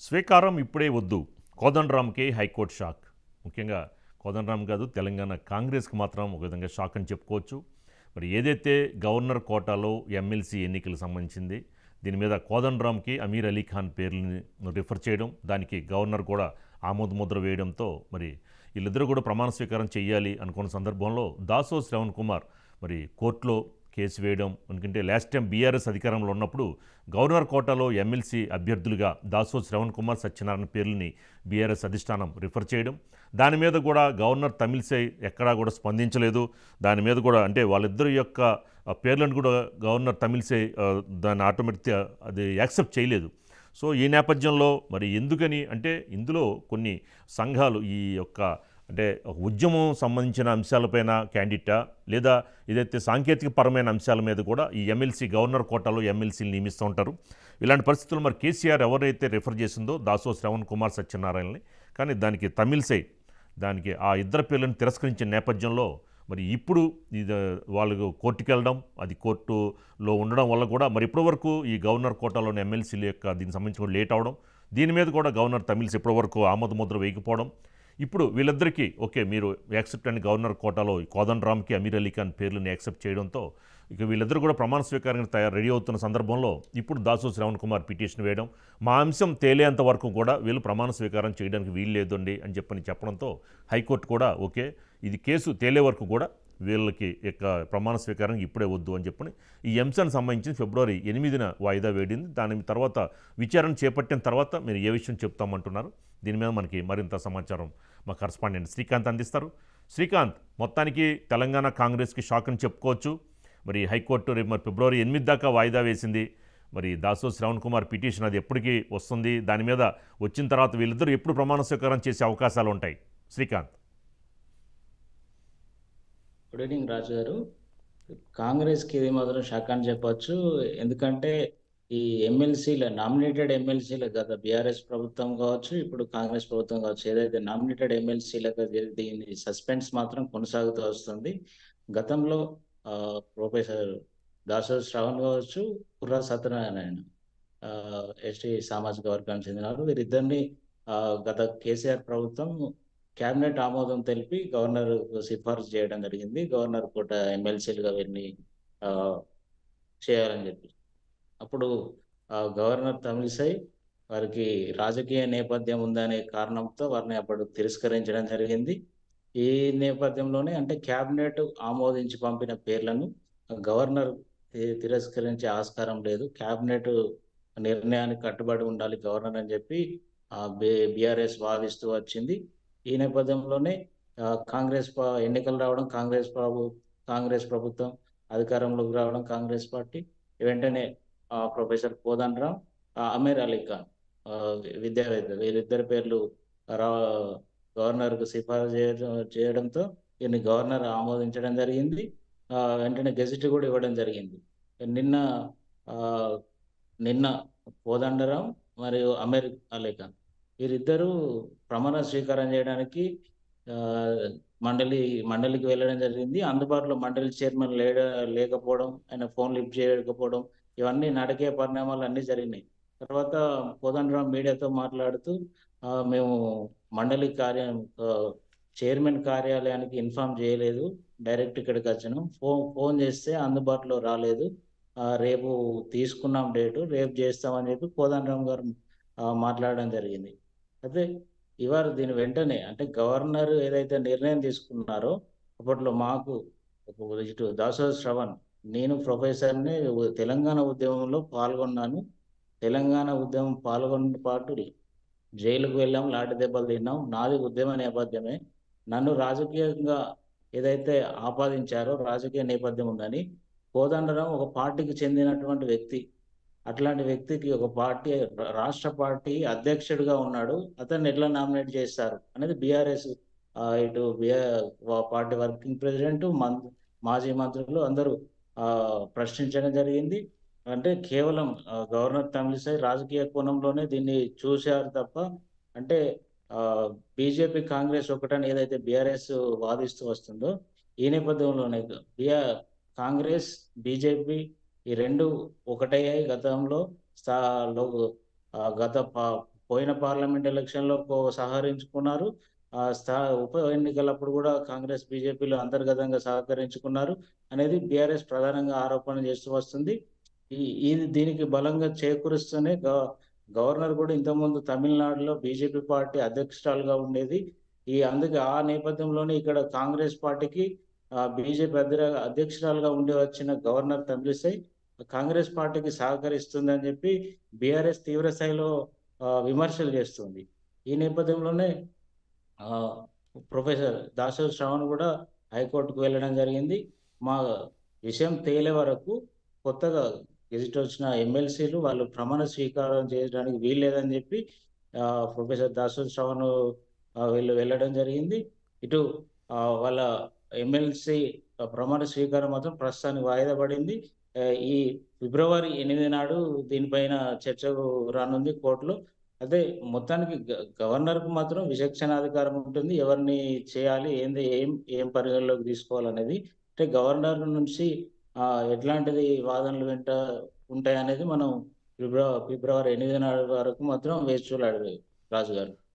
స్వీకారం ఇప్పుడే వద్దు. కోదండరామ్‌కి హైకోర్టు షాక్. ముఖ్యంగా కోదండరామ్ కాదు, తెలంగాణ కాంగ్రెస్‌కి మాత్రం ఒక విధంగా షాక్ అని చెప్పుకోవచ్చు. మరి ఏదైతే గవర్నర్ కోటాలో ఎమ్మెల్సీ ఎన్నికలకు సంబంధించింది, దీని మీద కోదండరామ్‌కి అమీర్ అలీ ఖాన్ పేర్లని రిఫర్ చేయడం, దానికి గవర్నర్ కూడా ఆమోద ముద్ర వేయడంతో మరి వీళ్ళిద్దరూ కూడా ప్రమాణ స్వీకారం చేయాలి అనుకున్న సందర్భంలో దాసో శ్రవణ్ కుమార్ మరి కోర్టులో కేసు వేయడం. ఎందుకంటే లాస్ట్ టైం బీఆర్ఎస్ అధికారంలో ఉన్నప్పుడు గవర్నర్ కోటాలో ఎమ్మెల్సీ అభ్యర్థులుగా దాసో శ్రవణ్ కుమార్, సత్యనారాయణ పేర్లని బీఆర్ఎస్ అధిష్టానం రిఫర్ చేయడం. దాని మీద కూడా గవర్నర్ తమిళిసై ఎక్కడా కూడా స్పందించలేదు. దాని మీద కూడా అంటే వాళ్ళిద్దరి యొక్క పేర్లను కూడా గవర్నర్ తమిళిసై దాన్ని ఆటోమేటిక్గా అది యాక్సెప్ట్ చేయలేదు. సో ఈ నేపథ్యంలో మరి ఎందుకని అంటే ఇందులో కొన్ని సంఘాలు ఈ యొక్క అంటే ఒక ఉద్యమం సంబంధించిన అంశాలపైన క్యాండిడేటా, లేదా ఏదైతే సాంకేతిక పరమైన అంశాల మీద కూడా ఈ ఎమ్మెల్సీ గవర్నర్ కోటాలో ఎమ్మెల్సీలు నియమిస్తూ ఉంటారు. ఇలాంటి పరిస్థితుల్లో మరి కేసీఆర్ ఎవరైతే రిఫర్ చేసిందో దాసో శ్రవణ్ కుమార్, సత్యనారాయణని, కానీ దానికి తమిళిసై దానికి ఆ ఇద్దరు పేర్లను తిరస్కరించిన నేపథ్యంలో మరి ఇప్పుడు ఇది వాళ్ళు కోర్టుకి వెళ్ళడం, అది కోర్టులో ఉండడం వల్ల కూడా మరి ఇప్పటివరకు ఈ గవర్నర్ కోటాలోని ఎమ్మెల్సీల యొక్క దీనికి సంబంధించి కూడా లేట్ అవడం, దీని మీద కూడా గవర్నర్ తమిళిసై ఇప్పటివరకు ఆమోద ముద్ర వేయకపోవడం. ఇప్పుడు వీళ్ళిద్దరికీ ఓకే మీరు యాక్సెప్ట్ అని గవర్నర్ కోటాలో కోదండరామ్‌కి అమీర్ అలీ ఖాన్ పేర్లను యాక్సెప్ట్ చేయడంతో ఇక వీళ్ళిద్దరూ కూడా ప్రమాణ స్వీకారానికి రెడీ అవుతున్న సందర్భంలో ఇప్పుడు దాసో శ్రవణ్ కుమార్ పిటిషన్ వేయడం, మా అంశం తేలేంత వరకు కూడా వీళ్ళు ప్రమాణ స్వీకారం చేయడానికి వీలు లేదండి అని చెప్పడంతో హైకోర్టు కూడా ఓకే ఇది కేసు తేలే వరకు కూడా వీళ్ళకి ఇక ప్రమాణ స్వీకారం ఇప్పుడే వద్దు అని చెప్పని ఈ అంశానికి సంబంధించి ఫిబ్రవరి 8న వాయిదా వేడింది. దాని తర్వాత విచారణ చేపట్టిన తర్వాత మీరు ఏ విషయం చెప్తామంటున్నారు, దీని మీద మనకి మరింత సమాచారం మా కరస్పాండెంట్ శ్రీకాంత్ అందిస్తారు. శ్రీకాంత్, మొత్తానికి తెలంగాణ కాంగ్రెస్కి షాక్ అని చెప్పుకోవచ్చు. మరి హైకోర్టు రేపు మరి ఫిబ్రవరి 8 దాకా వాయిదా వేసింది. మరి దాసో శ్రవణ్ కుమార్ పిటిషన్ అది ఎప్పటికీ వస్తుంది, దాని మీద వచ్చిన తర్వాత వీళ్ళిద్దరూ ఎప్పుడు ప్రమాణ స్వీకారం చేసే అవకాశాలు ఉంటాయి? శ్రీకాంత్. గుడ్ ఈవినింగ్ రాజు గారు. కాంగ్రెస్కి ఇది మాత్రం షాక్ అని చెప్పొచ్చు. ఎందుకంటే ఈ నామినేటెడ్ ఎమ్మెల్సీల గత బీఆర్ఎస్ ప్రభుత్వం కావచ్చు, ఇప్పుడు కాంగ్రెస్ ప్రభుత్వం కావచ్చు, ఏదైతే నామినేటెడ్ ఎమ్మెల్సీలకు దీని సస్పెన్స్ మాత్రం కొనసాగుతూ వస్తుంది. గతంలో ప్రొఫెసర్ దాసో శ్రవణ్ కావచ్చు, కుర్రా సత్యనారాయణ ఎస్టీ సామాజిక వర్గానికి చెందినారు. వీరిద్దరిని గత కేసీఆర్ ప్రభుత్వం కేబినెట్ ఆమోదం తెలిపి గవర్నర్ సిఫార్సు చేయడం జరిగింది. గవర్నర్ పూట ఎమ్మెల్సీలుగా వీరిని ఆ, చేయాలని చెప్పి అప్పుడు గవర్నర్ తమిళిసై వారికి రాజకీయ నేపథ్యం ఉందనే కారణంతో వారిని అప్పుడు తిరస్కరించడం జరిగింది. ఈ నేపథ్యంలోనే అంటే కేబినెట్ ఆమోదించి పంపిన పేర్లను గవర్నర్ తిరస్కరించే ఆస్కారం లేదు, కేబినెట్ నిర్ణయానికి కట్టుబడి ఉండాలి గవర్నర్ అని చెప్పి బీఆర్ఎస్ వాదిస్తూ వచ్చింది. ఈ నేపథ్యంలోనే ఎన్నికలు రావడం, కాంగ్రెస్ ప్రభుత్వం అధికారంలోకి రావడం, కాంగ్రెస్ పార్టీ వెంటనే ప్రొఫెసర్ కోదండరాం, అమీర్ అలీ ఖాన్ విద్యావేత్త వీరిద్దరి పేర్లు గవర్నర్కు సిఫారసు చేయడంతో దీన్ని గవర్నర్ ఆమోదించడం జరిగింది. వెంటనే గెజిట్ కూడా ఇవ్వడం జరిగింది. నిన్న ఆ, నిన్న కోదండరాం మరియు అమీర్ అలీ ఖాన్ వీరిద్దరూ ప్రమాణ స్వీకారం చేయడానికి మండలికి వెళ్ళడం జరిగింది. అందుబాటులో మండలి చైర్మన్ లేకపోవడం, ఆయన ఫోన్ లిఫ్ట్ చేయకపోవడం, ఇవన్నీ నాటకీయ పరిణామాలు అన్నీ జరిగినాయి. తర్వాత కోదండరాం మీడియాతో మాట్లాడుతూ మేము మండలి చైర్మన్ కార్యాలయానికి ఇన్ఫార్మ్ చేయలేదు, డైరెక్ట్ ఇక్కడికి వచ్చినాం, ఫోన్ చేస్తే అందుబాటులో రాలేదు, రేపు తీసుకున్నాం డేటు, రేపు చేస్తామని చెప్పి కోదండరాం గారు మాట్లాడడం జరిగింది. అయితే ఇవాళ దీని వెంటనే అంటే గవర్నర్ ఏదైతే నిర్ణయం తీసుకున్నారో అప్పట్లో మాకు ఇటు దాసో శ్రవణ్, నేను ప్రొఫెసర్ని, తెలంగాణ ఉద్యమంలో పాల్గొన్నాను, తెలంగాణ ఉద్యమం పాల్గొన్న పాటు జైలుకు వెళ్ళాం, లాఠీ దెబ్బలు తిన్నాం, నాది ఉద్యమ నేపథ్యమే, నన్ను రాజకీయంగా ఏదైతే ఆపాదించారో రాజకీయ నేపథ్యం ఉందని. కోదండరాం ఒక పార్టీకి చెందినటువంటి వ్యక్తి, అట్లాంటి వ్యక్తికి ఒక పార్టీ రాష్ట్ర పార్టీ అధ్యక్షుడిగా ఉన్నాడు, అతన్ని ఎట్లా నామినేట్ చేస్తారు అనేది బీఆర్ఎస్ ఇటు పార్టీ వర్కింగ్ ప్రెసిడెంట్, మాజీ మంత్రులు అందరూ ప్రశ్నించడం జరిగింది. అంటే కేవలం గవర్నర్ తమిళిసై రాజకీయ కోణంలోనే దీన్ని చూశారు తప్ప అంటే బీజేపీ కాంగ్రెస్ ఒకటని ఏదైతే బీఆర్ఎస్ వాదిస్తూ వస్తుందో ఈ నేపథ్యంలోనే కాంగ్రెస్ బీజేపీ ఈ రెండు ఒకటయ్యాయి. గతంలో గత పోయిన పార్లమెంట్ ఎలక్షన్‌లో సహకరించుకున్నారు. ఉప ఎన్నికలప్పుడు కూడా కాంగ్రెస్, బీజేపీలు అంతర్గతంగా సహకరించుకున్నారు అనేది బీఆర్ఎస్ ప్రధానంగా ఆరోపణ చేస్తూ వస్తుంది. ఇది దీనికి బలంగా చేకూరుస్తూనే గవర్నర్ కూడా ఇంతకుముందు తమిళనాడులో బీజేపీ పార్టీ అధ్యక్షురాలుగా ఉండేది. అందుకే ఆ నేపథ్యంలోనే ఇక్కడ కాంగ్రెస్ పార్టీకి బీజేపీ అధ్యక్షురాలుగా ఉండి వచ్చిన గవర్నర్ తమిళిసై కాంగ్రెస్ పార్టీకి సహకరిస్తుందని చెప్పి బీఆర్ఎస్ తీవ్ర స్థాయిలో విమర్శలు చేస్తుంది. ఈ నేపథ్యంలోనే ఆహ్, ప్రొఫెసర్ దాసరి శ్రవణ్ కూడా హైకోర్టుకు వెళ్ళడం జరిగింది. మా విషయం తేలే వరకు కొత్తగా గెజిట్ వచ్చిన ఎమ్మెల్సీలు వాళ్ళు ప్రమాణ స్వీకారం చేయడానికి వీల్లేదని చెప్పి ప్రొఫెసర్ దాసరి శ్రవణ్ వీళ్ళు వెళ్ళడం జరిగింది. ఇటు వాళ్ళ ఎమ్మెల్సీ ప్రమాణ స్వీకారం మాత్రం ప్రస్తుతానికి వాయిదా పడింది. ఈ ఫిబ్రవరి 8 నాడు దీనిపైన చర్చకు రానుంది కోర్టులో. అదే మొత్తానికి గవర్నర్‌కు మాత్రం విచక్షణాధికారం ఉంటుంది. ఎవరిని చేయాలి, ఏం పరిగణలోకి తీసుకోవాలనేది. అంటే గవర్నర్ నుంచి ఎట్లాంటిది వాదనలు ఉంటాయనేది మనం ఫిబ్రవరి 8 నాడు వరకు మాత్రం వేచి చూడాలి రాజుగారు.